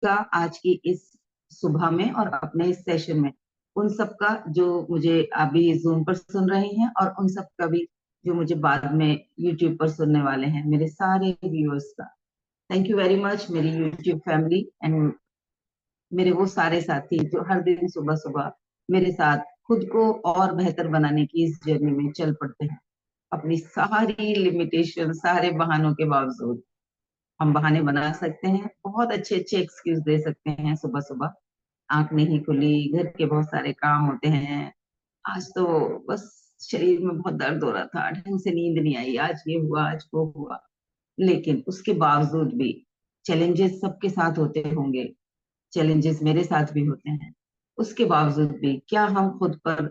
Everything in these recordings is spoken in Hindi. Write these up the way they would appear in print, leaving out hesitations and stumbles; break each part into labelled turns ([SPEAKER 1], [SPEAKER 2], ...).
[SPEAKER 1] का आज की इस सुबह में और अपने इस सेशन में, उन सबका जो मुझे अभी जूम पर सुन रहे हैं और उन सबका भी जो मुझे बाद में यूट्यूब पर सुनने वाले हैं, मेरे सारे व्यूअर्स का थैंक यू वेरी मच। मेरी यूट्यूब फैमिली एंड मेरे वो सारे साथी जो हर दिन सुबह सुबह मेरे साथ खुद को और बेहतर बनाने की इस जर्नी में चल पड़ते हैं, अपनी सारी लिमिटेशन, सारे बहानों के बावजूद। हम बहाने बना सकते हैं, बहुत अच्छे अच्छे एक्सक्यूज दे सकते हैं सुबह सुबह, आंख नहीं खुली, घर के बहुत सारे काम होते हैं, आज तो बस शरीर में बहुत दर्द हो रहा था, ढंग से नींद नहीं आई, आज ये हुआ, आज वो हुआ। लेकिन उसके बावजूद भी चैलेंजेस सबके साथ होते होंगे, चैलेंजेस मेरे साथ भी होते हैं, उसके बावजूद भी क्या हम खुद पर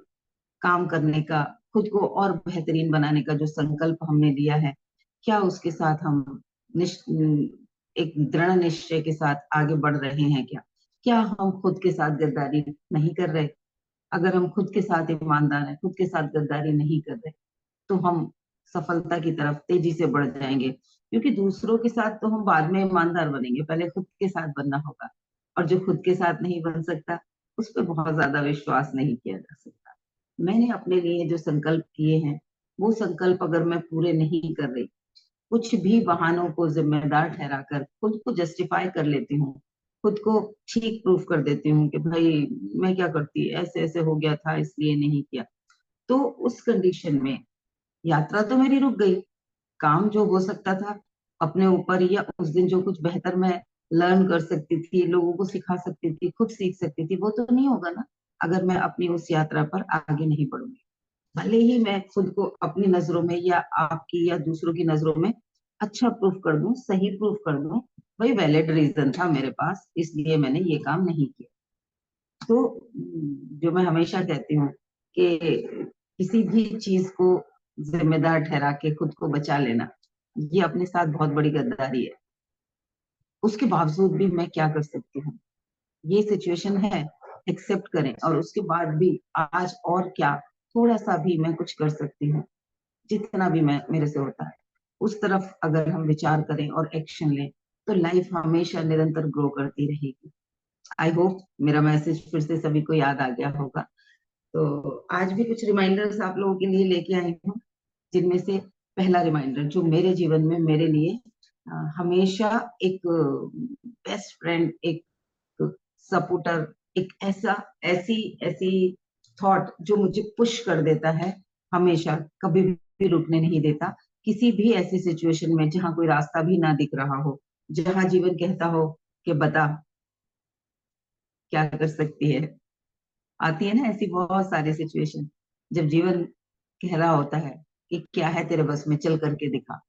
[SPEAKER 1] काम करने का, खुद को और बेहतरीन बनाने का जो संकल्प हमने लिया है, क्या उसके साथ हम एक दृढ़ निश्चय के साथ आगे बढ़ रहे हैं? क्या क्या हम खुद के साथ गद्दारी नहीं कर रहे? अगर हम खुद के साथ ईमानदार हैं, खुद के साथ गद्दारी नहीं कर रहे, तो हम सफलता की तरफ तेजी से बढ़ जाएंगे, क्योंकि दूसरों के साथ तो हम बाद में ईमानदार बनेंगे, पहले खुद के साथ बनना होगा। और जो खुद के साथ नहीं बन सकता, उस पर बहुत ज्यादा विश्वास नहीं किया जा सकता। मैंने अपने लिए जो संकल्प किए हैं, वो संकल्प अगर मैं पूरे नहीं कर रही, कुछ भी बहानों को जिम्मेदार ठहराकर खुद को जस्टिफाई कर लेती हूँ, खुद को ठीक प्रूफ कर देती हूँ कि भाई मैं क्या करती, ऐसे ऐसे हो गया था इसलिए नहीं किया, तो उस कंडीशन में यात्रा तो मेरी रुक गई। काम जो हो सकता था अपने ऊपर, या उस दिन जो कुछ बेहतर मैं लर्न कर सकती थी, लोगों को सिखा सकती थी, खुद सीख सकती थी, वो तो नहीं होगा ना अगर मैं अपनी उस यात्रा पर आगे नहीं बढ़ूंगी। भले ही मैं खुद को अपनी नजरों में या आपकी या दूसरों की नजरों में अच्छा प्रूफ कर दूं, सही प्रूफ कर दूं, भाई वैलिड रीजन था मेरे पास, इसलिए मैंने ये काम नहीं किया। तो जो मैं हमेशा कहती हूँ कि किसी भी चीज को जिम्मेदार ठहरा के खुद को बचा लेना, ये अपने साथ बहुत बड़ी गद्दारी है। उसके बावजूद भी मैं क्या कर सकती हूँ, ये सिचुएशन है, एक्सेप्ट करें, और उसके बाद भी आज और क्या, थोड़ा सा भी मैं कुछ कर सकती हूँ, जितना भी मैं मेरे से होता है, उस तरफ अगर हम विचार करें और एक्शन लें, तो लाइफ हमेशा निरंतर ग्रो करती रहेगी। आई होप मेरा मैसेज फिर से सभी को याद आ गया होगा। तो आज भी कुछ रिमाइंडर्स आप लोगों के लिए लेके आई हूँ, जिनमें से पहला रिमाइंडर जो मेरे जीवन में मेरे लिए हमेशा एक बेस्ट फ्रेंड, एक सपोर्टर, एक ऐसा ऐसी ऐसी थॉट जो मुझे पुश कर देता है, हमेशा कभी भी रुकने नहीं देता, किसी भी ऐसी सिचुएशन में जहां कोई रास्ता भी ना दिख रहा हो, जहां जीवन कहता हो कि बता क्या कर सकती है। आती है ना ऐसी बहुत सारी सिचुएशन, जब जीवन कह रहा होता है कि क्या है तेरे बस में, चल करके दिखा,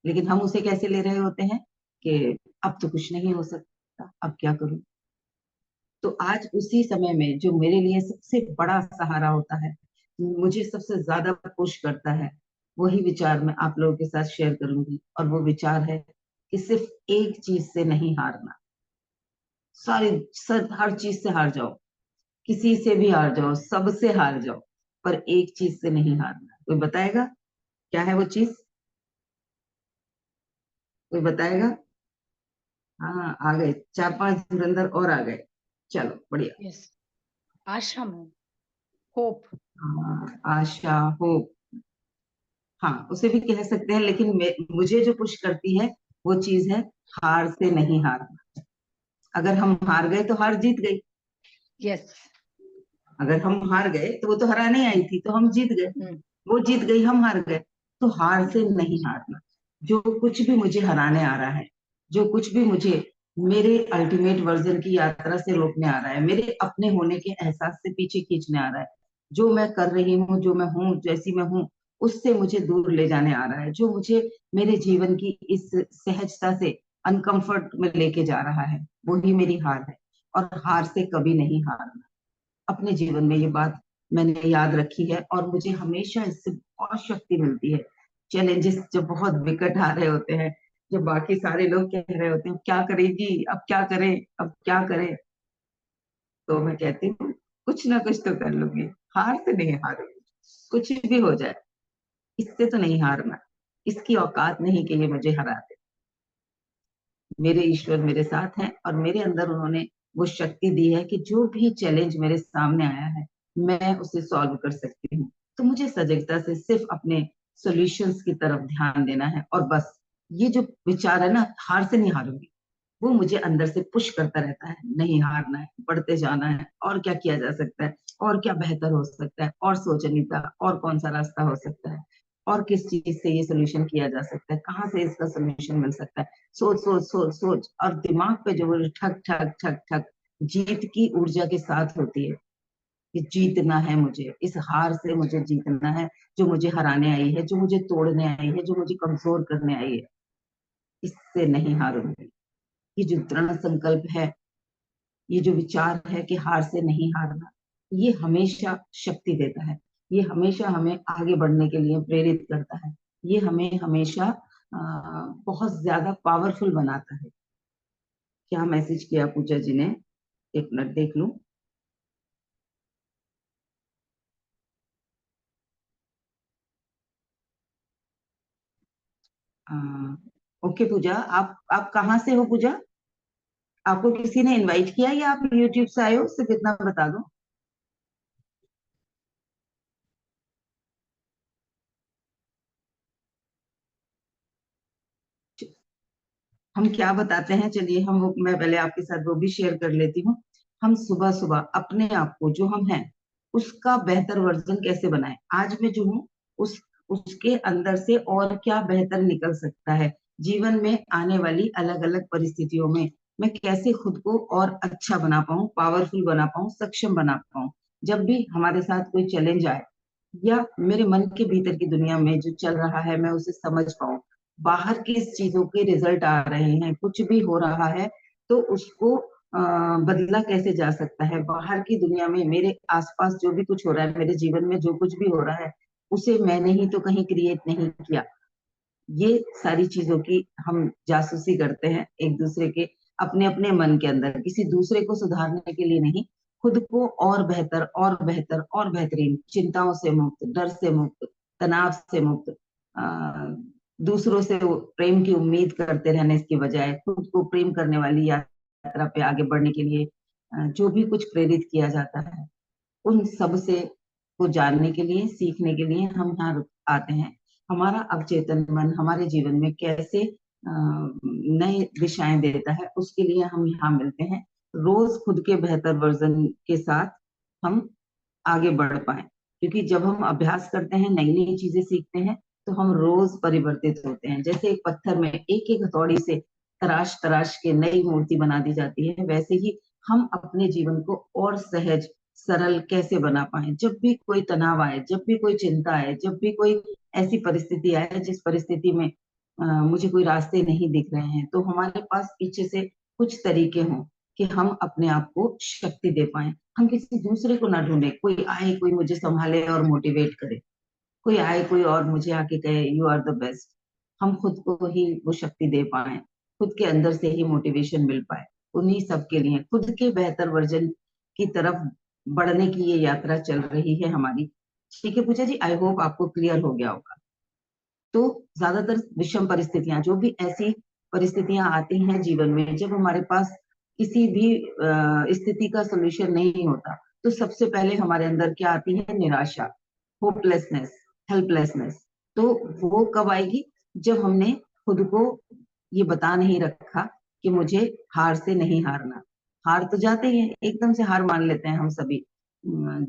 [SPEAKER 1] लेकिन हम उसे कैसे ले रहे होते हैं कि अब तो कुछ नहीं हो सकता, अब क्या करूं। तो आज उसी समय में जो मेरे लिए सबसे बड़ा सहारा होता है, मुझे सबसे ज्यादा पुश करता है, वही विचार मैं आप लोगों के साथ शेयर करूंगी। और वो विचार है कि सिर्फ एक चीज से नहीं हारना, सारी हर चीज से हार जाओ, किसी से भी हार जाओ, सबसे हार जाओ, पर एक चीज से नहीं हारना। कोई बताएगा क्या है वो चीज? कोई बताएगा? हाँ, आ गए चार पांच धुरंधर और आ गए, चलो बढ़िया।
[SPEAKER 2] यस, आशा मैम, होप।
[SPEAKER 1] हाँ, आशा, होप, हाँ उसे भी कह सकते हैं, लेकिन मुझे जो पुश करती है वो चीज है हार से नहीं हारना। अगर हम हार गए तो हार जीत गई,
[SPEAKER 2] यस।
[SPEAKER 1] अगर हम हार गए तो वो तो हराने आई थी, तो हम जीत गए, वो जीत गई, हम हार गए। तो हार से नहीं हारना। जो कुछ भी मुझे हराने आ रहा है, जो कुछ भी मुझे मेरे अल्टीमेट वर्जन की यात्रा से रोकने आ रहा है, मेरे अपने होने के एहसास से पीछे खींचने आ रहा है, जो मैं कर रही हूँ, जो मैं हूँ, जैसी मैं हूँ, उससे मुझे दूर ले जाने आ रहा है, जो मुझे मेरे जीवन की इस सहजता से अनकंफर्ट में लेके जा रहा है, वही मेरी हार है। और हार से कभी नहीं हारना, अपने जीवन में ये बात मैंने याद रखी है, और मुझे हमेशा इससे बहुत शक्ति मिलती है। चैलेंजेस जब बहुत विकट आ रहे होते हैं, जब बाकी सारे लोग कह रहे होते हैं क्या करेगी, अब क्या करें, अब क्या करें, तो मैं कहती हूँ कुछ ना कुछ तो कर लूंगी, हार से नहीं हारूंगी, कुछ भी हो जाए, इससे तो नहीं हारना, इसकी औकात नहीं कि ये मुझे हरा दे। मेरे ईश्वर मेरे साथ हैं और मेरे अंदर उन्होंने वो शक्ति दी है कि जो भी चैलेंज मेरे सामने आया है मैं उसे सॉल्व कर सकती हूँ। तो मुझे सजगता से सिर्फ अपने सॉल्यूशंस की तरफ ध्यान देना है और बस। ये जो विचार है ना, हार से नहीं हारूंगी, वो मुझे अंदर से पुश करता रहता है, नहीं हारना है, बढ़ते जाना है, और क्या किया जा सकता है, और क्या बेहतर हो सकता है, और सोच अनीता, और कौन सा रास्ता हो सकता है, और किस चीज से ये सोल्यूशन किया जा सकता है, कहाँ से इसका सोल्यूशन मिल सकता है। सोच सोच सोच सोच, और दिमाग पे जो वो ठक ठक ठक ठक जीत की ऊर्जा के साथ होती है कि जीतना है मुझे, इस हार से मुझे जीतना है, जो मुझे हराने आई है, जो मुझे तोड़ने आई है, जो मुझे कमजोर करने आई है, इससे नहीं हारूंगी। ये जो दृढ़ संकल्प है, ये जो विचार है कि हार से नहीं हारना, ये हमेशा शक्ति देता है। ये हमेशा हमें आगे बढ़ने के लिए प्रेरित करता है। ये हमें हमेशा बहुत ज्यादा पावरफुल बनाता है। क्या मैसेज किया पूजा जी ने, एक मिनट देख लूं। आ, ओके पूजा, आप कहाँ से हो पूजा? आपको किसी ने इनवाइट किया या आप यूट्यूब से आए हो, सिर्फ इतना बता दो। हम क्या बताते हैं, चलिए मैं पहले आपके साथ वो भी शेयर कर लेती हूँ। हम सुबह सुबह अपने आप को जो हम हैं उसका बेहतर वर्जन कैसे बनाएं। आज मैं जो हूँ उस उसके अंदर से और क्या बेहतर निकल सकता है। जीवन में आने वाली अलग अलग परिस्थितियों में मैं कैसे खुद को और अच्छा बना पाऊं, पावरफुल बना पाऊं, सक्षम बना पाऊं। जब भी हमारे साथ कोई चैलेंज आए या मेरे मन के भीतर की दुनिया में जो चल रहा है मैं उसे समझ पाऊं, बाहर किस चीजों के रिजल्ट आ रहे हैं, कुछ भी हो रहा है तो उसको बदला कैसे जा सकता है। बाहर की दुनिया में मेरे आसपास जो भी कुछ हो रहा है, मेरे जीवन में जो कुछ भी हो रहा है, उसे मैंने ही तो कहीं क्रिएट नहीं किया। ये सारी चीजों की हम जासूसी करते हैं एक दूसरे के, अपने अपने मन के अंदर, किसी दूसरे को सुधारने के लिए नहीं, खुद को और बेहतर और बेहतर और बेहतरीन, चिंताओं से मुक्त, डर से मुक्त, तनाव से मुक्त, दूसरों से प्रेम की उम्मीद करते रहने की बजाय खुद को प्रेम करने वाली यात्रा पे आगे बढ़ने के लिए जो भी कुछ प्रेरित किया जाता है, उन सब से को जानने के लिए, सीखने के लिए हम यहाँ आते हैं। हमारा अवचेतन मन हमारे जीवन में कैसे नए दिशाएं देता है, उसके लिए हम यहाँ मिलते हैं। रोज खुद के बेहतर वर्जन के साथ हम आगे बढ़ पाए, क्योंकि जब हम अभ्यास करते हैं, नई नई चीजें सीखते हैं, तो हम रोज परिवर्तित होते हैं। जैसे एक पत्थर में एक एक हथौड़ी से तराश तराश के नई मूर्ति बना दी जाती है, वैसे ही हम अपने जीवन को और सहज सरल कैसे बना पाए। जब भी कोई तनाव आए, जब भी कोई चिंता आए, जब भी कोई ऐसी परिस्थिति आए जिस परिस्थिति में मुझे कोई रास्ते नहीं दिख रहे हैं, तो हमारे पास पीछे से कुछ तरीके हों कि हम अपने आप को शक्ति दे पाए। हम किसी दूसरे को ना ढूंढे, कोई आए कोई मुझे संभाले और मोटिवेट करे, कोई आए कोई और मुझे आके कहे यू आर द बेस्ट। हम खुद को ही वो शक्ति दे पाए, खुद के अंदर से ही मोटिवेशन मिल पाए। उन्हीं सब के लिए खुद के बेहतर वर्जन की तरफ बढ़ने की ये यात्रा चल रही है हमारी। ठीक है पूजा जी, आई होप आपको क्लियर हो गया होगा। तो ज्यादातर विषम परिस्थितियां, जो भी ऐसी परिस्थितियां आती हैं जीवन में जब हमारे पास किसी भी स्थिति का सोल्यूशन नहीं होता, तो सबसे पहले हमारे अंदर क्या आती है, निराशा, होपलेसनेस, हेल्पलेसनेस। तो वो कब आएगी, जब हमने खुद को ये बता नहीं रखा कि मुझे हार से नहीं हारना। हार तो जाते ही हैं, एकदम से हार मान लेते हैं हम सभी।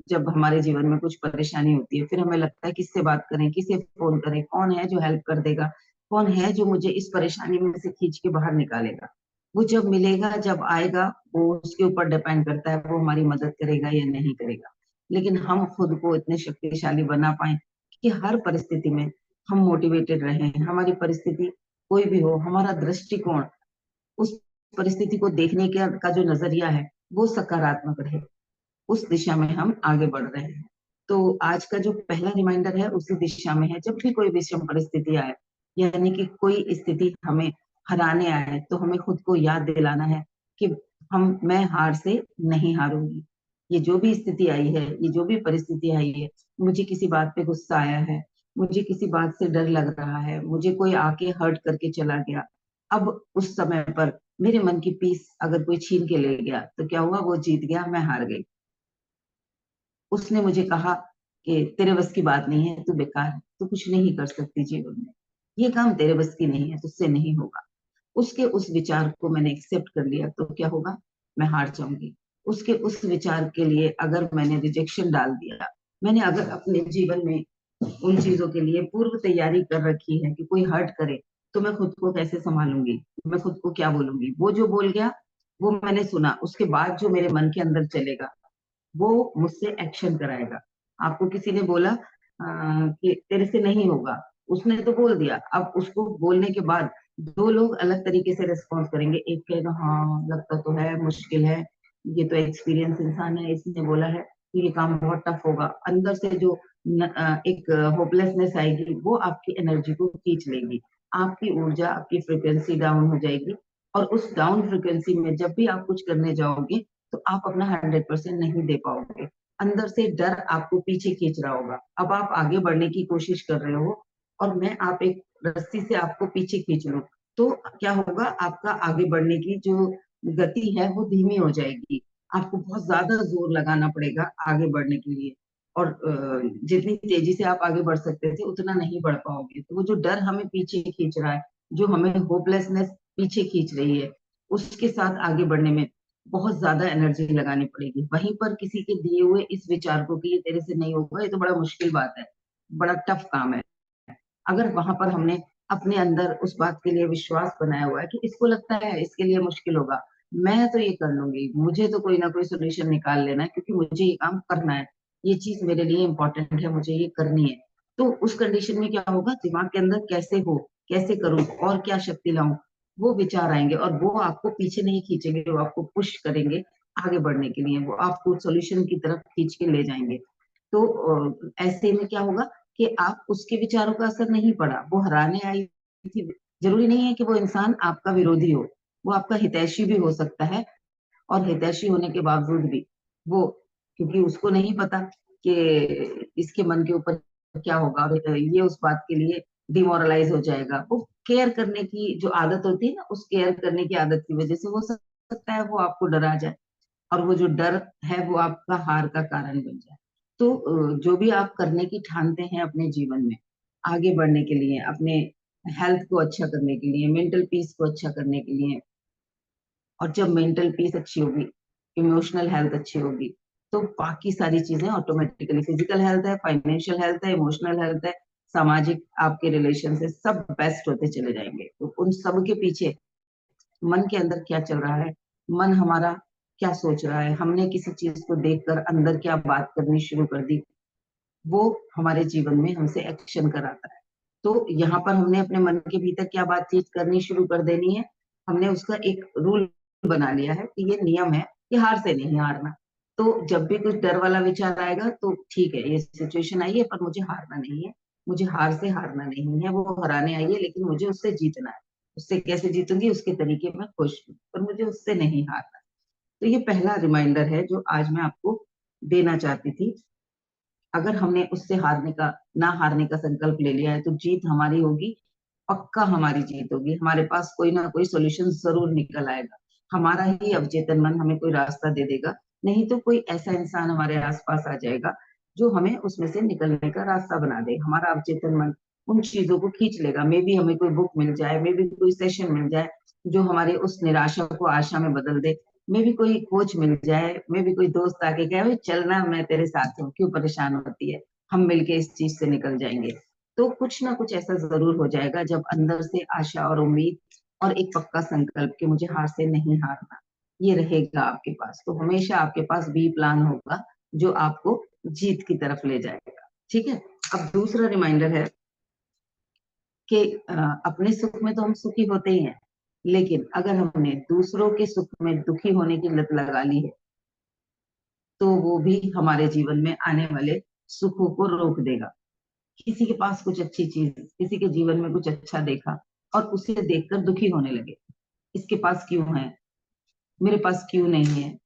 [SPEAKER 1] जब हमारे जीवन में कुछ परेशानी होती है, फिर हमें लगता है किससे बात करें, किसे फोन करें, कौन है जो हेल्प कर देगा, कौन है जो मुझे इस परेशानी में से खींच के बाहर निकालेगा। वो जब मिलेगा, जब आएगा, वो उसके ऊपर डिपेंड करता है वो हमारी मदद करेगा या नहीं करेगा। लेकिन हम खुद को इतने शक्तिशाली बना पाए कि हर परिस्थिति में हम मोटिवेटेड रहे। हमारी परिस्थिति कोई भी हो, हमारा दृष्टिकोण उस परिस्थिति को देखने का जो नजरिया है वो सकारात्मक रहे, उस दिशा में हम आगे बढ़ रहे हैं। तो आज का जो पहला रिमाइंडर है उसी दिशा में है। जब भी कोई विषम परिस्थिति आए, यानी कि कोई स्थिति हमें हराने आए, तो हमें खुद को याद दिलाना है कि मैं हार से नहीं हारूंगी। ये जो भी स्थिति आई है, ये जो भी परिस्थिति आई है, मुझे किसी बात पे गुस्सा आया है, मुझे किसी बात से डर लग रहा है, मुझे कोई आके हर्ट करके चला गया, अब उस समय पर मेरे मन की पीस अगर कोई छीन के ले गया तो क्या हुआ, वो जीत गया, मैं हार गई। उसने मुझे कहा कि तेरे बस की बात नहीं है, तू बेकार है, तू कुछ नहीं कर सकती जीवन में, ये काम तेरे बस की नहीं है, तुझसे नहीं होगा। उसके उस विचार को मैंने एक्सेप्ट कर लिया तो क्या होगा, मैं हार जाऊंगी। उसके उस विचार के लिए अगर मैंने रिजेक्शन डाल दिया, मैंने अगर अपने जीवन में उन चीजों के लिए पूर्व तैयारी कर रखी है कि कोई हर्ट करे, तो मैं खुद को कैसे संभालूंगी, मैं खुद को क्या बोलूंगी। वो जो बोल गया वो मैंने सुना, उसके बाद जो मेरे मन के अंदर चलेगा वो मुझसे एक्शन कराएगा। आपको किसी ने बोला कि तेरे से नहीं होगा, उसने तो बोल दिया, अब उसको बोलने के बाद दो लोग अलग तरीके से रिस्पॉन्स करेंगे। एक कहेगा हाँ लगता तो है, मुश्किल है, ये तो एक्सपीरियंस इंसान है, इसने बोला है कि ये काम बहुत टफ होगा। अंदर से जो एक होपलेसनेस आएगी वो आपकी एनर्जी को खींच लेगी, आपकी ऊर्जा, आपकी फ्रिक्वेंसी डाउन हो जाएगी। और उस डाउन फ्रिक्वेंसी में जब भी आप कुछ करने जाओगे तो आप अपना 100% नहीं दे पाओगे। अंदर से डर आपको पीछे खींच रहा होगा। अब आप आगे बढ़ने की कोशिश कर रहे हो और मैं आप एक रस्सी से आपको पीछे खींच लूं, तो क्या होगा, आपका आगे बढ़ने की जो गति है वो धीमी हो जाएगी। आपको बहुत ज्यादा जोर लगाना पड़ेगा आगे बढ़ने के लिए। और जितनी तेजी से आप आगे बढ़ सकते थे उतना नहीं बढ़ पाओगे। तो वो जो डर हमें पीछे खींच रहा है, जो हमें होपलेसनेस पीछे खींच रही है, उसके साथ आगे बढ़ने में बहुत ज्यादा एनर्जी लगानी पड़ेगी। वहीं पर किसी के दिए हुए इस विचार को कि ये तेरे से नहीं होगा, ये तो बड़ा मुश्किल बात है, बड़ा टफ काम है, अगर वहां पर हमने अपने अंदर उस बात के लिए विश्वास बनाया हुआ है कि इसको लगता है इसके लिए मुश्किल होगा, मैं तो ये कर लूंगी, मुझे तो कोई ना कोई सोल्यूशन निकाल लेना है क्योंकि मुझे ये काम करना है, ये चीज मेरे लिए इंपॉर्टेंट है, मुझे ये करनी है। तो उस कंडीशन में क्या होगा, दिमाग के अंदर कैसे हो, कैसे करूं और क्या शक्ति लाऊं, वो विचार आएंगे और वो आपको पीछे नहीं खींचेंगे, वो आपको पुश करेंगे आगे बढ़ने के लिए, वो आपको सोल्यूशन की तरफ खींच के ले जाएंगे। तो ऐसे में क्या होगा कि आप उसके विचारों का असर नहीं पड़ा, वो हराने आई थी। जरूरी नहीं है कि वो इंसान आपका विरोधी हो, वो आपका हितैषी भी हो सकता है। और हितैषी होने के बावजूद भी वो, क्योंकि उसको नहीं पता कि इसके मन के ऊपर क्या होगा और ये उस बात के लिए डिमोरलाइज हो जाएगा, वो केयर करने की जो आदत होती है ना, उस केयर करने की आदत की वजह से हो सकता है वो आपको डरा जाए और वो जो डर है वो आपका हार का कारण बन जाए। तो जो भी आप करने की ठानते हैं अपने जीवन में आगे बढ़ने के लिए, अपने हेल्थ को अच्छा करने के लिए, मेंटल पीस को अच्छा करने के लिए, और जब मेंटल पीस अच्छी होगी, इमोशनल हेल्थ अच्छी होगी, तो बाकी सारी चीजें ऑटोमेटिकली, फिजिकल हेल्थ है, फाइनेंशियल हेल्थ है, इमोशनल हेल्थ है, सामाजिक आपके रिलेशन से सब बेस्ट होते चले जाएंगे। तो उन सब के पीछे मन के अंदर क्या चल रहा है, मन हमारा क्या सोच रहा है, हमने किसी चीज को देखकर अंदर क्या बात करनी शुरू कर दी, वो हमारे जीवन में हमसे एक्शन कराता है। तो यहाँ पर हमने अपने मन के भीतर क्या बातचीत करनी शुरू कर देनी है, हमने उसका एक रूल बना लिया है कि ये नियम है कि हार से नहीं हारना। तो जब भी कुछ डर वाला विचार आएगा तो ठीक है, ये सिचुएशन आई है पर मुझे हारना नहीं है, मुझे हार से हारना नहीं है, वो हराने आई है लेकिन मुझे उससे जीतना है। उससे कैसे जीतूंगी, उसके तरीके मैं खुश हूँ, पर मुझे उससे नहीं हारना। तो ये पहला रिमाइंडर है जो आज मैं आपको देना चाहती थी। अगर हमने उससे हारने का, ना हारने का संकल्प ले लिया है तो जीत हमारी होगी, पक्का हमारी जीत होगी। हमारे पास कोई ना कोई सोल्यूशन जरूर निकल आएगा, हमारा ही अवचेतन मन हमें कोई रास्ता दे देगा, नहीं तो कोई ऐसा इंसान हमारे आसपास आ जाएगा जो हमें उसमें से निकलने का रास्ता बना दे। हमारा अवचेतन मन उन चीजों को खींच लेगा। मे बी हमें कोई बुक मिल जाए, मे बी कोई सेशन मिल जाए जो हमारे उस निराशा को आशा में बदल दे, मे भी कोई कोच मिल जाए, मे भी कोई दोस्त आके कहे भाई चलना, मैं तेरे साथ हूँ, क्यों परेशान होती है, हम मिलके इस चीज से निकल जाएंगे। तो कुछ ना कुछ ऐसा जरूर हो जाएगा जब अंदर से आशा और उम्मीद और एक पक्का संकल्प कि मुझे हार से नहीं हारना, ये रहेगा आपके पास। तो हमेशा आपके पास बी प्लान होगा जो आपको जीत की तरफ ले जाएगा। ठीक है। अब दूसरा रिमाइंडर है कि अपने सुख में तो हम सुखी होते ही हैं, लेकिन अगर हमने दूसरों के सुख में दुखी होने की लत लगा ली है तो वो भी हमारे जीवन में आने वाले सुखों को रोक देगा। किसी के पास कुछ अच्छी चीज, किसी के जीवन में कुछ अच्छा देखा और उसे देखकर दुखी होने लगे, इसके पास क्यों है, मेरे पास क्यों नहीं है।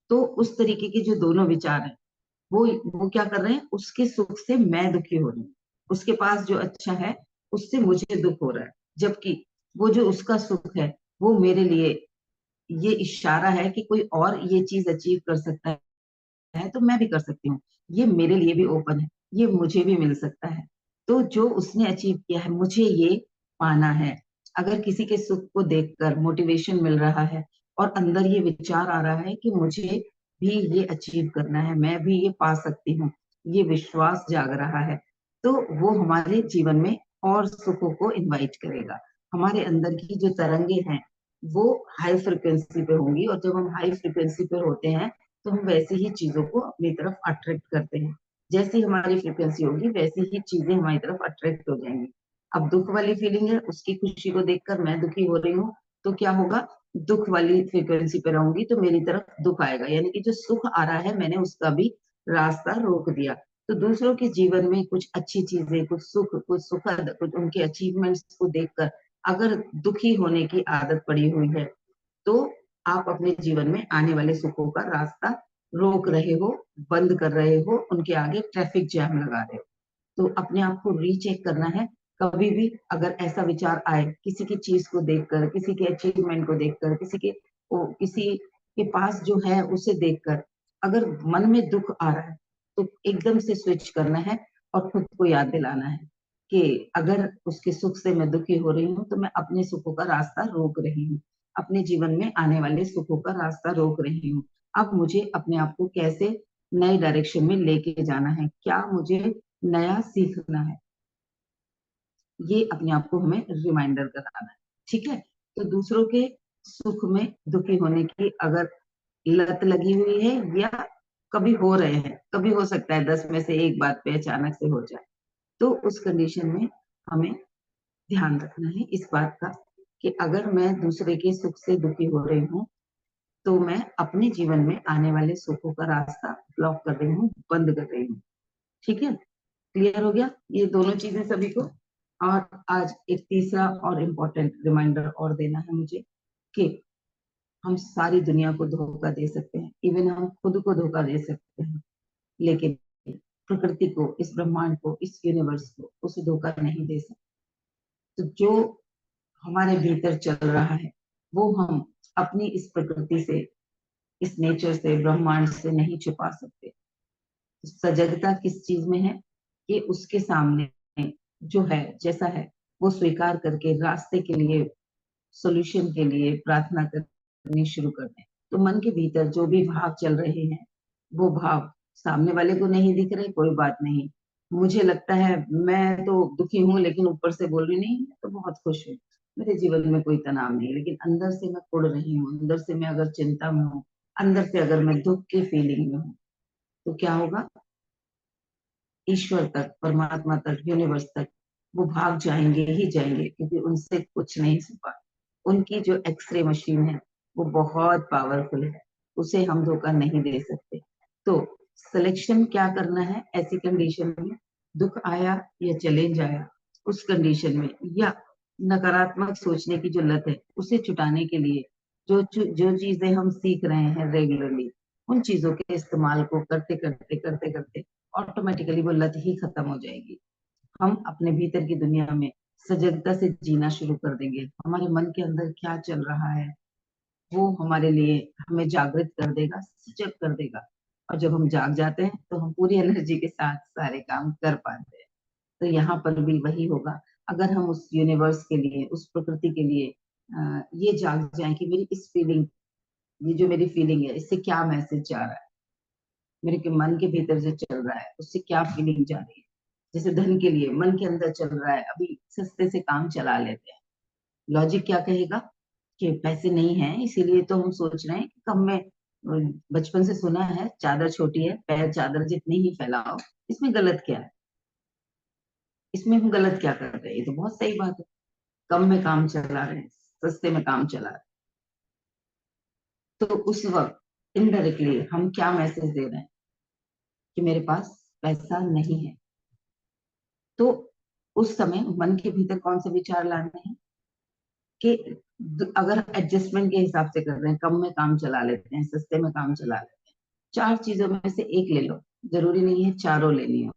[SPEAKER 1] तो उस तरीके के जो दोनों विचार हैं वो क्या कर रहे हैं, उसके सुख से मैं दुखी हो रही हूँ, उसके पास जो अच्छा है उससे मुझे दुख हो रहा है। जबकि वो जो उसका सुख है वो मेरे लिए ये इशारा है कि कोई और ये चीज अचीव कर सकता है तो मैं भी कर सकती हूँ। ये मेरे लिए भी ओपन है, ये मुझे भी मिल सकता है। तो जो उसने अचीव किया है मुझे ये पाना है। अगर किसी के सुख को देखकर मोटिवेशन मिल रहा है और अंदर ये विचार आ रहा है कि मुझे भी ये अचीव करना है, मैं भी ये पा सकती हूँ, ये विश्वास जाग रहा है, तो वो हमारे जीवन में और सुखों को इनवाइट करेगा। हमारे अंदर की जो तरंगे हैं वो हाई फ्रिक्वेंसी पे होंगी, और जब हम हाई फ्रिक्वेंसी पे होते हैं तो हम वैसी ही चीजों को अपनी तरफ अट्रैक्ट करते हैं। जैसी हमारी फ्रिक्वेंसी होगी वैसी ही चीजें हमारी तरफ अट्रैक्ट हो जाएंगी। अब दुख वाली फीलिंग है, उसकी खुशी को देखकर मैं दुखी हो रही हूँ, तो क्या होगा? दुख वाली फ्रिक्वेंसी पे रहूंगी तो मेरी तरफ दुख आएगा, यानी कि जो सुख आ रहा है मैंने उसका भी रास्ता रोक दिया। तो दूसरों के जीवन में कुछ अच्छी चीजें, कुछ सुख, कुछ सुखद, कुछ उनके अचीवमेंट्स को देखकर अगर दुखी होने की आदत पड़ी हुई है तो आप अपने जीवन में आने वाले सुखों का रास्ता रोक रहे हो, बंद कर रहे हो, उनके आगे ट्रैफिक जैम लगा रहे हो। तो अपने आप को रीचेक करना है। कभी भी अगर ऐसा विचार आए किसी की चीज को देखकर, किसी के अचीवमेंट को देखकर, किसी के पास जो है उसे देखकर अगर मन में दुख आ रहा है तो एकदम से स्विच करना है और खुद को याद दिलाना है कि अगर उसके सुख से मैं दुखी हो रही हूँ तो मैं अपने सुखों का रास्ता रोक रही हूँ, अपने जीवन में आने वाले सुखों का रास्ता रोक रही हूँ। अब मुझे अपने आप को कैसे नए डायरेक्शन में लेके जाना है, क्या मुझे नया सीखना है, ये अपने आप को हमें रिमाइंडर कराना है। ठीक है? तो दूसरों के सुख में दुखी होने की अगर लत लगी हुई है या कभी हो रहे हैं, कभी हो सकता है 10 में से एक बात पे अचानक से हो जाए, तो उस कंडीशन में हमें ध्यान रखना है इस बात का कि अगर मैं दूसरे के सुख से दुखी हो रही हूँ तो मैं अपने जीवन में आने वाले सुखों का रास्ता ब्लॉक कर रही हूँ, बंद कर रही हूँ। ठीक है? क्लियर हो गया ये दोनों चीजें सभी को? और आज एक तीसरा और इम्पोर्टेंट रिमाइंडर और देना है मुझे कि हम सारी दुनिया को धोखा दे सकते हैं, इवन हम खुद को धोखा दे सकते हैं, लेकिन प्रकृति को, इस ब्रह्मांड को, इस यूनिवर्स को उसे धोखा नहीं दे सकते। तो जो हमारे भीतर चल रहा है वो हम अपनी इस प्रकृति से, इस नेचर से, ब्रह्मांड से नहीं छुपा सकते। सजगता किस चीज में है कि उसके सामने जो है, जैसा है, वो स्वीकार करके रास्ते के लिए, सॉल्यूशन के लिए प्रार्थना करनी शुरू कर दें। तो मन के भीतर जो भी भाव चल रहे हैं वो भाव सामने वाले को नहीं दिख रहे, कोई बात नहीं। मुझे लगता है मैं तो दुखी हूँ लेकिन ऊपर से बोल रही नहीं, मैं तो बहुत खुश हूँ, मेरे जीवन में कोई तनाव नहीं, लेकिन अंदर से मैं कुढ़ रही हूँ, अंदर से मैं अगर चिंता में हूँ, अंदर से अगर मैं दुख की फीलिंग में हूँ, तो क्या होगा? ईश्वर तक, परमात्मा तक, यूनिवर्स तक वो भाग जाएंगे ही जाएंगे, क्योंकि उनसे कुछ नहीं छुपा। उनकी जो एक्सरे मशीन है वो बहुत पावरफुल है, उसे हम धोखा नहीं दे सकते। तो सिलेक्शन क्या करना है ऐसी कंडीशन में? दुख आया या चैलेंज आया, उस कंडीशन में, या नकारात्मक सोचने की जो लत है उसे छुटाने के लिए जो जो चीजें हम सीख रहे हैं रेगुलरली, उन चीजों के इस्तेमाल को करते करते करते करते ऑटोमेटिकली वो लत ही खत्म हो जाएगी। हम अपने भीतर की दुनिया में सजगता से जीना शुरू कर देंगे। हमारे मन के अंदर क्या चल रहा है वो हमारे लिए हमें जागृत कर देगा, सजग कर देगा। और जब हम जाग जाते हैं तो हम पूरी एनर्जी के साथ सारे काम कर पाते हैं। तो यहाँ पर भी वही होगा। अगर हम उस यूनिवर्स के लिए, उस प्रकृति के लिए ये जाग जाए कि मेरी इस फीलिंग, ये जो मेरी फीलिंग है इससे क्या मैसेज जा रहा है, मेरे के मन के भीतर जो चल रहा है उससे क्या फीलिंग जा रही है। जैसे धन के लिए मन के अंदर चल रहा है अभी सस्ते से काम चला लेते हैं, लॉजिक क्या कहेगा कि पैसे नहीं है इसीलिए तो हम सोच रहे हैं कि कम में, बचपन से सुना है चादर छोटी है पैर चादर जितनी ही फैलाओ, इसमें गलत क्या है? इसमें हम गलत क्या कर रहे हैं? ये तो बहुत सही बात है, कम में काम चला रहे हैं, सस्ते में काम चला रहे हैं। तो उस वक्त इनडायरेक्टली हम क्या मैसेज दे रहे हैं कि मेरे पास पैसा नहीं है। तो उस समय मन के भीतर कौन से विचार लाने हैं कि अगर एडजस्टमेंट के हिसाब से कर रहे हैं, कम में काम चला लेते हैं, सस्ते में काम चला लेते हैं, चार चीजों में से एक ले लो, जरूरी नहीं है चारों लेनी हो,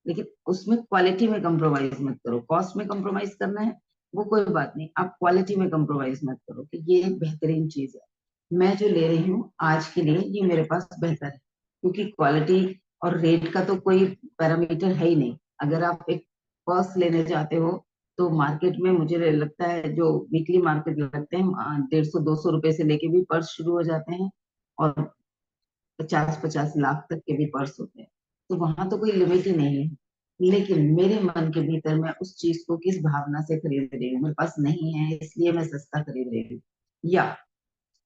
[SPEAKER 1] लेकिन उसमें क्वालिटी में कंप्रोमाइज मत करो। कॉस्ट में कंप्रोमाइज करना है वो कोई बात नहीं, आप क्वालिटी में कंप्रोमाइज मत करो कि ये बेहतरीन चीज है, मैं जो ले रही हूँ आज के लिए ये मेरे पास बेहतर है, क्योंकि क्वालिटी और रेट का तो कोई पैरामीटर है ही नहीं। अगर आप एक पर्स लेने जाते हो तो मार्केट में मुझे लगता है जो वीकली मार्केट लगते हैं 150-200 रुपए से लेके भी पर्स शुरू हो जाते हैं, और 50-50 लाख तक के भी पर्स होते हैं। तो वहां तो कोई लिमिट ही नहीं है। लेकिन मेरे मन के भीतर मैं उस चीज को किस भावना से खरीद रही हूँ, मेरे पास नहीं है इसलिए मैं सस्ता खरीद रही हूँ, या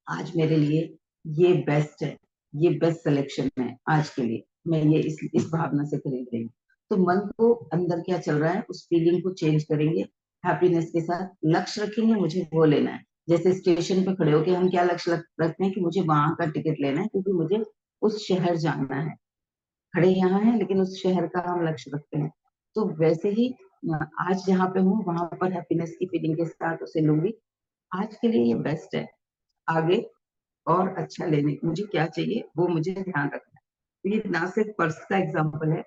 [SPEAKER 1] आज मेरे लिए ये बेस्ट है, ये बेस्ट सिलेक्शन है आज के लिए, मैं ये इस भावना से खरीद रही हूँ। तो मन को अंदर क्या चल रहा है उस फीलिंग को चेंज करेंगे, हैप्पीनेस के साथ लक्ष्य रखेंगे, मुझे वो लेना है। जैसे स्टेशन पे खड़े होके हम क्या लक्ष्य रखते हैं कि मुझे वहां का टिकट लेना है क्योंकि मुझे उस शहर जाना है, खड़े यहाँ हैं लेकिन उस शहर का हम लक्ष्य रखते हैं। तो वैसे ही आज जहाँ पे हूँ वहां पर हैप्पीनेस की फीलिंग के साथ उसे लूंगी, आज के लिए ये बेस्ट है, आगे और अच्छा लेने मुझे क्या चाहिए वो मुझे ध्यान रखना है। तो ये ना सिर्फ पर्स का एग्जाम्पल है,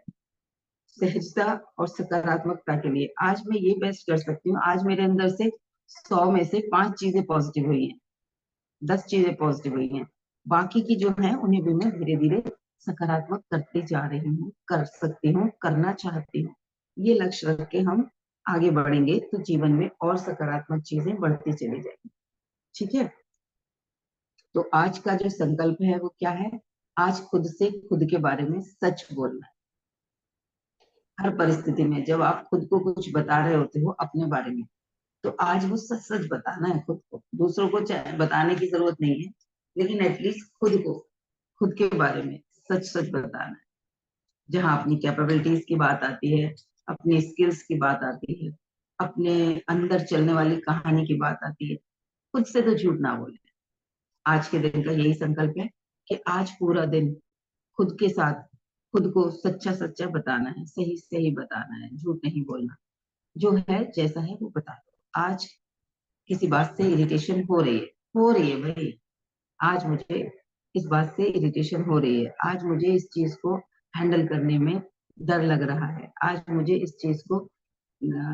[SPEAKER 1] सहजता और सकारात्मकता के लिए आज मैं ये बेस्ट कर सकती हूँ। आज मेरे अंदर से 100 में से 5 चीजें पॉजिटिव हुई हैं, 10 चीजें पॉजिटिव हुई हैं, बाकी की जो है उन्हें भी मैं धीरे धीरे सकारात्मक करती जा रही हूँ, कर सकती हूँ, करना चाहती हूँ। ये लक्ष्य रख के हम आगे बढ़ेंगे तो जीवन में और सकारात्मक चीजें बढ़ती चली जाएंगी। ठीक है, तो आज का जो संकल्प है वो क्या है, आज खुद से खुद के बारे में सच बोलना है। हर परिस्थिति में जब आप खुद को कुछ बता रहे होते हो अपने बारे में, तो आज वो सच सच बताना है खुद को, दूसरों को बताने की जरूरत नहीं है, लेकिन एटलीस्ट खुद को खुद के बारे में सच सच बताना है। जहाँ अपनी कैपेबिलिटीज की बात आती है, अपनी स्किल्स की बात आती है, अपने अंदर चलने वाली कहानी की बात आती है, खुद से तो झूठ ना बोले। आज के दिन का यही संकल्प है कि आज पूरा दिन खुद के साथ खुद को सच्चा सच्चा बताना है, सही सही बताना है, झूठ नहीं बोलना, जो है जैसा है वो बता दो। आज किसी बात से इरिटेशन हो रही है भाई, आज मुझे इस बात से इरिटेशन हो रही है, आज मुझे इस चीज को हैंडल करने में डर लग रहा है, आज मुझे इस चीज को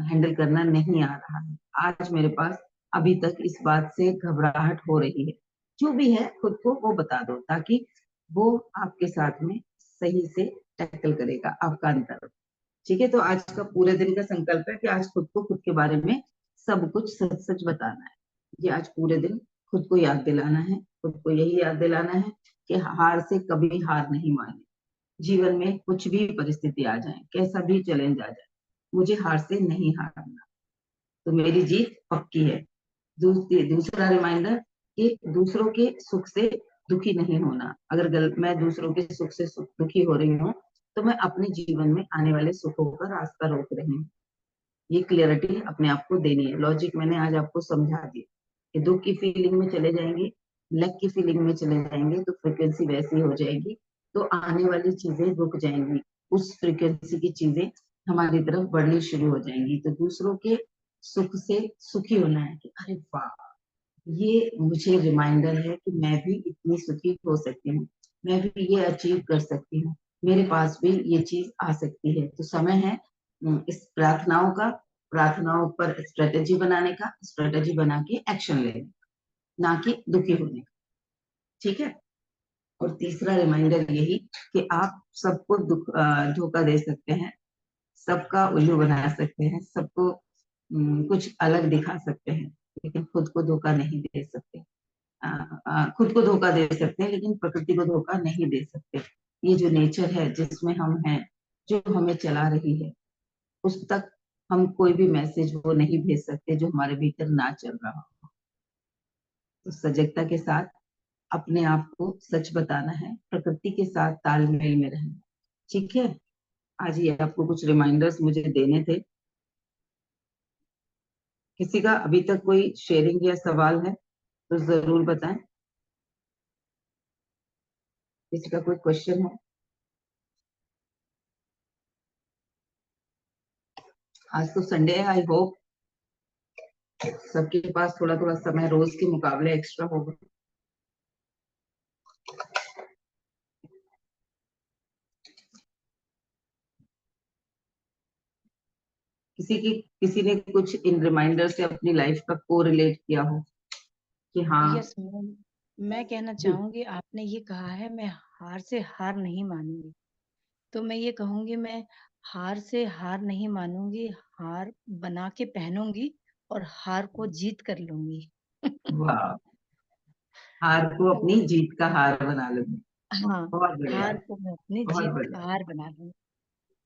[SPEAKER 1] हैंडल करना नहीं आ रहा है, आज मेरे पास अभी तक इस बात से घबराहट हो रही है। जो भी है खुद को वो बता दो, ताकि वो आपके साथ में सही से टैकल करेगा आपका अंतर। ठीक है, तो आज का पूरे दिन का संकल्प है कि आज खुद को खुद के बारे में सब कुछ सच सच बताना है। ये आज पूरे दिन खुद को याद दिलाना है, खुद को यही याद दिलाना है कि हार से कभी हार नहीं माननी। जीवन में कुछ भी परिस्थिति आ जाए, कैसा भी चैलेंज आ जाए, मुझे हार से नहीं हारना, तो मेरी जीत पक्की है। दूसरा रिमाइंडर कि दूसरों के सुख से दुखी नहीं होना। अगर मैं दूसरों के सुख से दुखी हो रही हूँ तो मैं अपने जीवन में आने वाले सुखों का रास्ता रोक रही हूँ। ये क्लियरिटी अपने आप को देनी है। लॉजिक मैंने आज आपको समझा दी कि दुख की फीलिंग में चले जाएंगे, लक की फीलिंग में चले जाएंगे तो फ्रिक्वेंसी वैसी हो जाएगी, तो आने वाली चीजें रुक जाएंगी, उस फ्रिक्वेंसी की चीजें हमारी तरफ बढ़नी शुरू हो जाएंगी। तो दूसरों के सुख से सुखी होना है कि अरे वाह, ये मुझे रिमाइंडर है कि मैं भी इतनी सुखी हो सकती हूँ, मैं भी ये अचीव कर सकती हूँ, मेरे पास भी ये चीज आ सकती है। तो समय है इस प्रार्थनाओं पर स्ट्रेटेजी बनाने का, स्ट्रेटेजी बना के एक्शन लेने का, ना कि दुखी होने का। ठीक है, और तीसरा रिमाइंडर यही कि आप सबको धोखा दे सकते हैं, सबका उल्लू बना सकते हैं, सबको कुछ अलग दिखा सकते हैं, लेकिन खुद को धोखा नहीं दे सकते। खुद को धोखा दे सकते हैं लेकिन प्रकृति को धोखा नहीं दे सकते। ये जो नेचर है जिसमें हम हैं, जो हमें चला रही है, उस तक हम कोई भी मैसेज वो नहीं भेज सकते जो हमारे भीतर ना चल रहा हो। तो सजगता के साथ अपने आप को सच बताना है, प्रकृति के साथ तालमेल में रहना। ठीक है, आज ये आपको कुछ रिमाइंडर्स मुझे देने थे। किसी का अभी तक कोई शेयरिंग या सवाल है तो जरूर बताएं। किसी का कोई क्वेश्चन है? आज तो संडे है, आई होप सबके पास थोड़ा थोड़ा समय रोज के मुकाबले एक्स्ट्रा होगा। किसी ने कुछ इन रिमाइंडर से अपनी लाइफ का को रिलेट किया हो कि हाँ।
[SPEAKER 2] यस मैं कहना
[SPEAKER 1] जी।
[SPEAKER 2] चाहूंगी, आपने ये कहा है मैं हार से हार नहीं मानूंगी, तो मैं ये कहूंगी मैं हार से हार नहीं मानूंगी, हार बना के पहनूंगी और हार को जीत कर लूंगी।
[SPEAKER 1] वाह। हार को
[SPEAKER 2] तो
[SPEAKER 1] अपनी जीत का हार बना लो।
[SPEAKER 2] हाँ,
[SPEAKER 1] बहुत बढ़िया।
[SPEAKER 2] हार को मैं अपनी
[SPEAKER 1] बहुत
[SPEAKER 2] जीत का
[SPEAKER 1] बढ़िया।
[SPEAKER 2] हार बना लूंगी।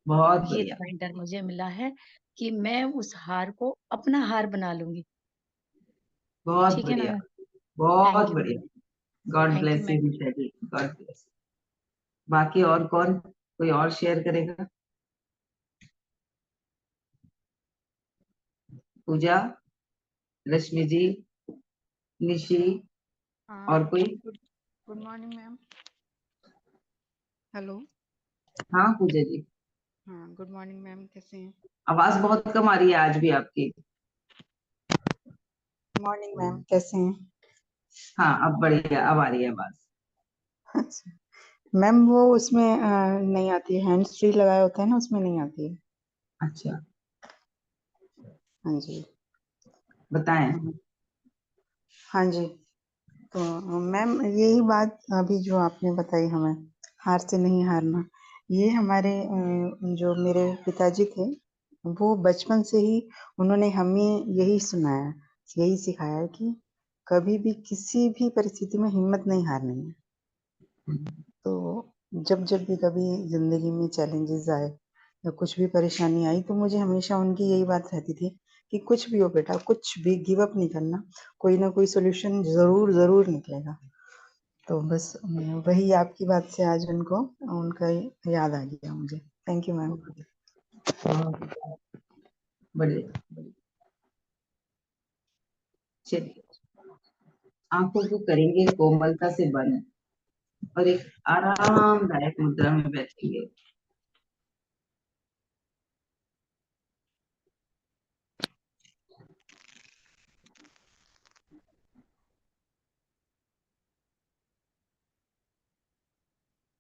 [SPEAKER 1] बहुत
[SPEAKER 2] ये
[SPEAKER 1] बढ़िया।
[SPEAKER 2] रिमाइंडर मुझे मिला है कि मैं उस हार को अपना हार बना लूंगी।
[SPEAKER 1] बहुत
[SPEAKER 2] ठीक है ना
[SPEAKER 1] बढ़िया।
[SPEAKER 2] मैम?
[SPEAKER 1] बहुत
[SPEAKER 2] थैंक यू
[SPEAKER 1] बढ़िया।
[SPEAKER 2] Ma'am.
[SPEAKER 1] God
[SPEAKER 2] thank you
[SPEAKER 1] bless you
[SPEAKER 2] ma'am.
[SPEAKER 1] Nisha ji, God bless. बाकी और कौन, कोई और शेयर करेगा? पूजा, रश्मि जी, निशी, और
[SPEAKER 3] हाँ,
[SPEAKER 1] कोई?
[SPEAKER 3] Good good morning ma'am. Hello.
[SPEAKER 1] हाँ पूजा जी।
[SPEAKER 3] हाँ, गुड मॉर्निंग मैम, कैसे हैं?
[SPEAKER 1] आवाज बहुत कम आ रही है आज भी आपकी।
[SPEAKER 3] मॉर्निंग मैम, कैसे हैं?
[SPEAKER 1] हाँ अब बढ़िया, अब आ रही है आवाज।
[SPEAKER 3] अच्छा मैम, वो उसमें नहीं आती है, हैंड्स फ्री लगाया होता है ना, उसमें नहीं आती है।
[SPEAKER 1] अच्छा,
[SPEAKER 3] हाँ जी।
[SPEAKER 1] बताएं।
[SPEAKER 3] हाँ हाँ जी। तो मैम, यही बात अभी जो आपने बताई हमें, हार से नहीं हारना, ये हमारे जो मेरे पिताजी थे, वो बचपन से ही उन्होंने हमें यही सुनाया, यही सिखाया कि कभी भी किसी भी परिस्थिति में हिम्मत नहीं हारनी है। तो जब भी कभी ज़िंदगी में चैलेंजेस आए या कुछ भी परेशानी आई, तो मुझे हमेशा उनकी यही बात रहती थी कि कुछ भी हो बेटा, कुछ भी गिव अप नहीं करना, कोई ना कोई सॉल्यूशन ज़रूर ज़रूर निकलेगा। तो बस वही आपकी बात से आज उनको उनका याद आ गया मुझे। Thank you ma'am.
[SPEAKER 1] बहुत बढ़िया, बढ़िया। चलिए, आंखों को करेंगे कोमलता से बंद और एक आरामदायक मुद्रा में बैठेंगे।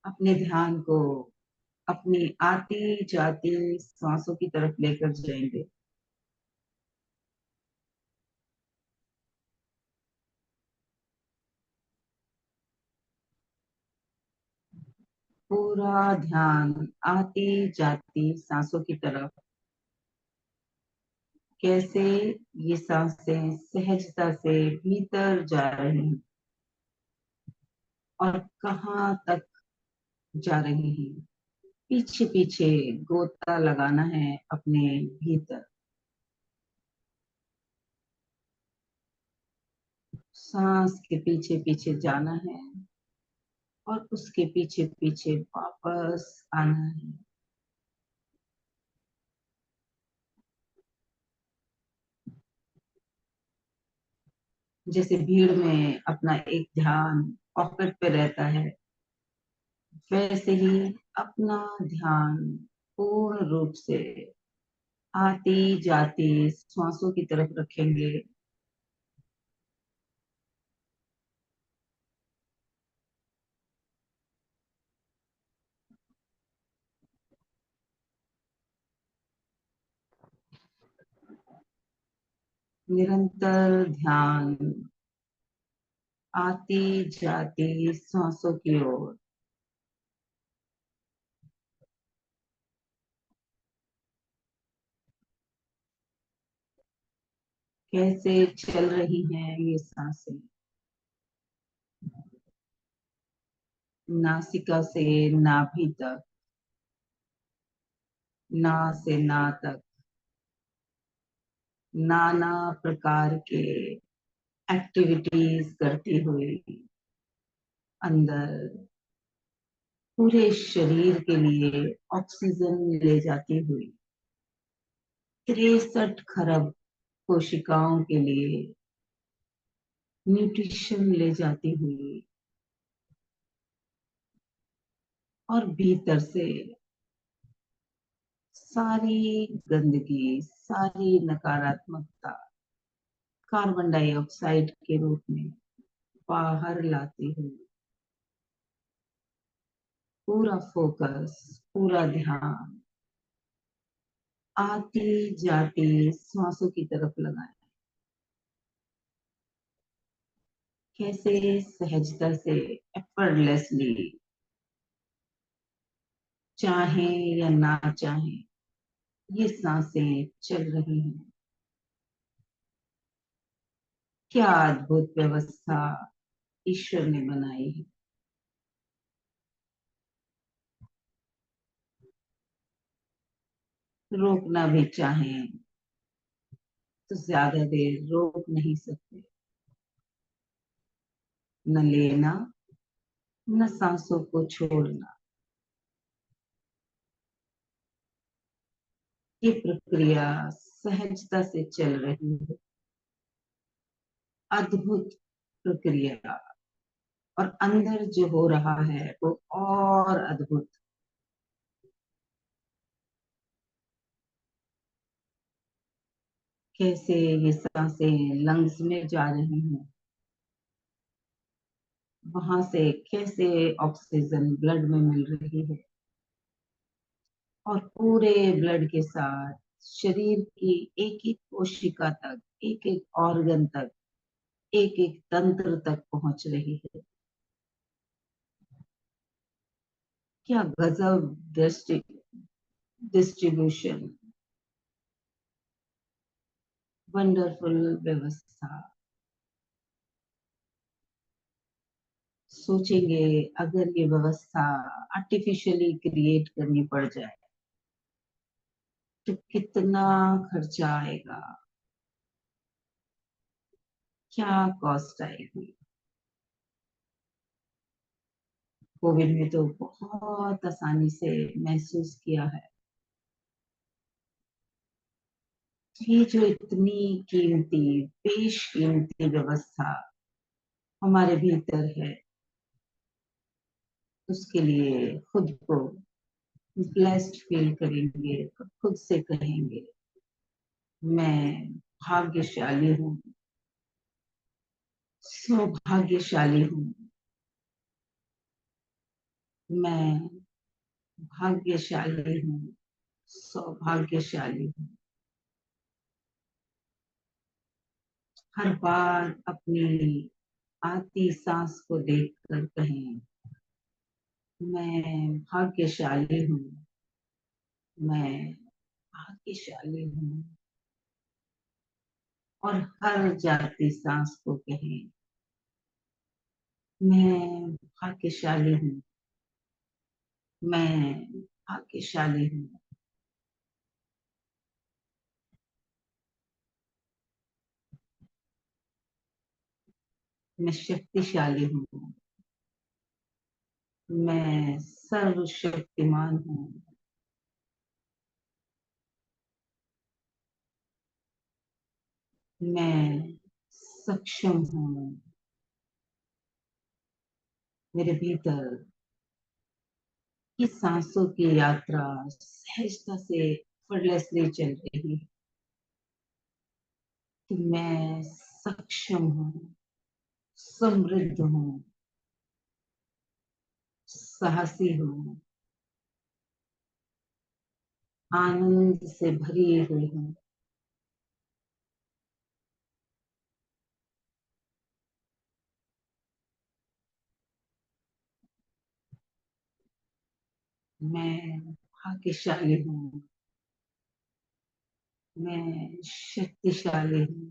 [SPEAKER 1] अपने ध्यान को अपनी आती जाती सांसों की तरफ लेकर जाएंगे। पूरा ध्यान आती जाती सांसों की तरफ, कैसे ये सांसें सहजता से भीतर जा रही हैं और कहाँ तक जा रही हैं। पीछे पीछे गोता लगाना है अपने भीतर, सांस के पीछे पीछे जाना है और उसके पीछे पीछे वापस आना है। जैसे भीड़ में अपना एक ध्यान पॉकेट पे रहता है, वैसे ही अपना ध्यान पूर्ण रूप से आती जाती श्वासों की तरफ रखेंगे। निरंतर ध्यान आती जाती सांसों की ओर। कैसे चल रही हैं ये सांसें, नासिका से नाभि तक, ना से ना तक, नाना प्रकार के एक्टिविटीज करती हुई अंदर पूरे शरीर के लिए ऑक्सीजन ले जाती हुई, 63 खरब कोशिकाओं के लिए न्यूट्रिशन ले जाती हुई और भीतर से सारी गंदगी, सारी नकारात्मकता कार्बन डाइऑक्साइड के रूप में बाहर लाती हुई, पूरा फोकस, पूरा ध्यान आती जाती सांसों की तरफ लगाएं। कैसे सहजता से, एफर्टलेसली, चाहें या ना चाहें, ये सांसें चल रही हैं। क्या अद्भुत व्यवस्था ईश्वर ने बनाई है। रोकना भी चाहें तो ज्यादा देर रोक नहीं सकते। न लेना, न सांसों को छोड़ना। ये प्रक्रिया सहजता से चल रही है। अद्भुत प्रक्रिया। और अंदर जो हो रहा है वो और अद्भुत। कैसे ये सांसें लंग्स में जा रही हैं, वहां से कैसे ऑक्सीजन ब्लड में मिल रही है, और पूरे ब्लड के साथ शरीर की एक एक कोशिका तक, एक एक ऑर्गन तक, एक एक तंत्र तक पहुंच रही है। क्या गजब डिस्ट्रीब्यूशन, वंडरफुल व्यवस्था। सोचेंगे अगर ये व्यवस्था आर्टिफिशियली क्रिएट करनी पड़ जाए तो कितना खर्चा आएगा, क्या कॉस्ट आएगी। कोविड में तो बहुत आसानी से महसूस किया है। ये जो इतनी कीमती, बेशकीमती व्यवस्था हमारे भीतर है, उसके लिए खुद को ब्लेस्ड फील करेंगे, खुद से कहेंगे मैं भाग्यशाली हूँ, सौभाग्यशाली हूँ, मैं भाग्यशाली हूँ, सौभाग्यशाली हूँ। हर बार अपनी आती सांस को देखकर कहें मैं भाग्यशाली हूँ, मैं भाग्यशाली हूँ। और हर जाती सांस को कहें मैं भाग्यशाली हूँ, मैं भाग्यशाली हूँ। मैं शक्तिशाली हूँ, मैं सर्वशक्तिमान हूँ, मैं सक्षम हूँ। मेरे भीतर की सांसों की यात्रा सहजता से effortlessly चल रही है कि मैं सक्षम हूँ, समृद्ध हूँ, साहसी हूँ, आनंद से भरी हुई हूँ। मैं भाग्यशाली हूँ, मैं शक्तिशाली हूँ,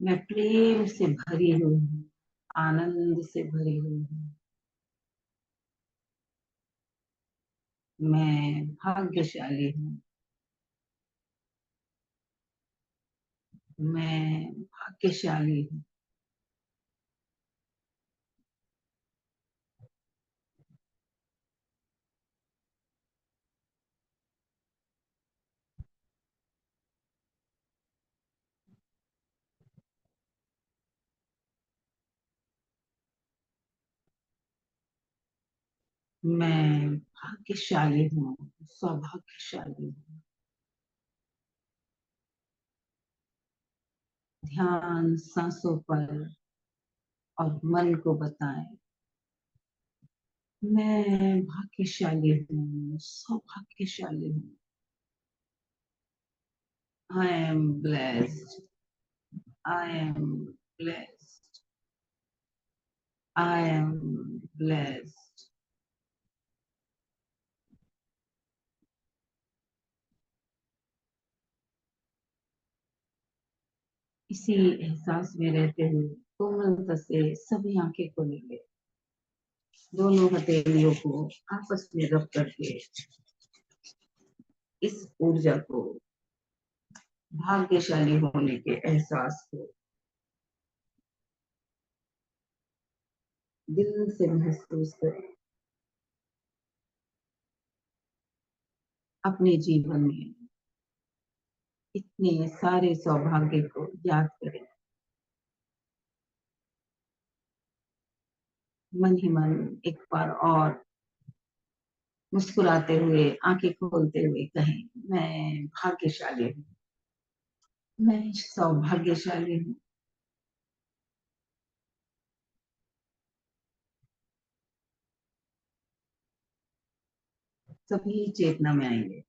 [SPEAKER 1] मैं प्रेम से भरी हुई हूँ, आनंद से भरी हुई हूँ। मैं भाग्यशाली हूँ, मैं भाग्यशाली हूँ। मैं भाग्यशाली हूँ, सौभाग्यशाली हूँ। ध्यान सांसों पर और मन को बताएं मैं भाग्यशाली हूँ, सौभाग्यशाली हूँ। I am blessed. I am blessed. I am blessed. इसी एहसास में रहते हुए कोमलता से सभी आंखें खोलेंगे, दोनों हथेलियों को आपस में रब करके इस ऊर्जा को, भाग्यशाली होने के एहसास को दिल से महसूस करें। अपने जीवन में इतने सारे सौभाग्य को याद करें। मन ही मन एक बार और मुस्कुराते हुए, आंखें खोलते हुए कहें, मैं भाग्यशाली हूँ, मैं सौभाग्यशाली हूँ। सभी चेतना में आएंगे।